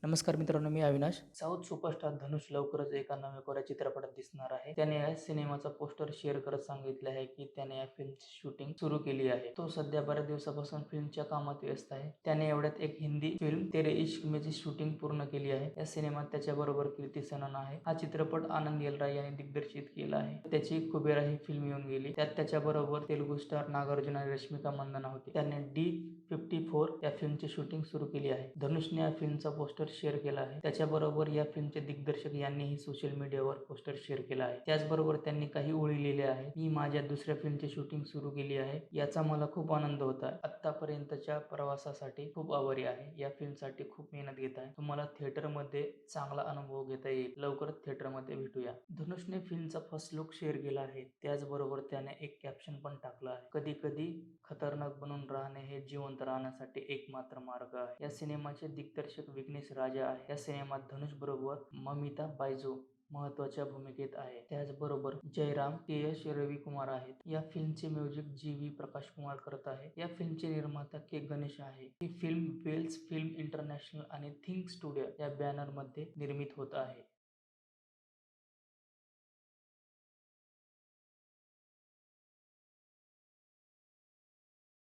नमस्कार मित्रांनो, मी Avinash. South superstar धनुष लवकरच एका नव्या कोऱ्या चित्रपटात दिसणार आहे. त्याने या सिनेमाचा पोस्टर शेअर करत सांगितले आहे की त्याने या फिल्मची शूटिंग सुरू केली आहे. तो सध्या बऱ्याच दिवसापासून फिल्मच्या कामात व्यस्त आहे. त्याने एवढ्यात एक हिंदी फिल्म तेरे इश्क मेची शूटिंग पूर्ण केली आहे. या सिनेमात त्याच्याबरोबर कीर्ती सनन आहे. हा चित्रपट आनंद एल राय यांनी दिग्दर्शित केला आहे. त्याची कुबेरा ही फिल्म येऊन गेली. त्यात त्याच्याबरोबर तेलुगू स्टार नागार्जुन आणि रश्मिका मंदाना होती. त्याने D54 या फिल्मची शूटिंग सुरू केली आहे. धनुषने या फिल्मचा पोस्टर शेअर केला आहे. त्याच्याबरोबर या फिल्मचे दिग्दर्शक यांनीही सोशल मीडियावर पोस्टर शेअर केला आहे. त्याचबरोबर त्यांनी काही ओळी लिहिल्या आहेत. मी माझ्या दुसऱ्या फिल्मची शूटिंग सुरू केली आहे. याचा मला खूप आनंद होत आहे. आतापर्यंतच्या प्रवासासाठी खूप आभारी आहे. या फिल्मसाठी खूप मेहनत घेत आहे. तुम्हाला थिएटरमध्ये चांगला अनुभव घेता येईल. लवकरच थिएटरमध्ये भेटूया. धनुषने फिल्मचा फर्स्ट लुक शेअर केला आहे. त्याचबरोबर त्याने एक कॅप्शन पण टाकलं आहे. कधी कधी खतरनाक बनून राहणे हे जिवंत राहण्यासाठी एकमात्र मार्ग आहे. या सिनेमाचे दिग्दर्शक विघ्नेश राजा आहे. या सिनेमात धनुष बरोबर ममिता बायजू महत्वाच्या भूमिकेत आहे. त्याचबरोबर जयराम के.एस. रविकुमार आहेत. या फिल्मचे म्युझिक जी.व्ही. प्रकाश कुमार करत आहे. या फिल्मचे निर्माता के. गणेश आहे. ही फिल्म वेल्स फिल्म इंटरनॅशनल आणि थिंक स्टुडिओ या बॅनर मध्ये निर्मित होत आहे.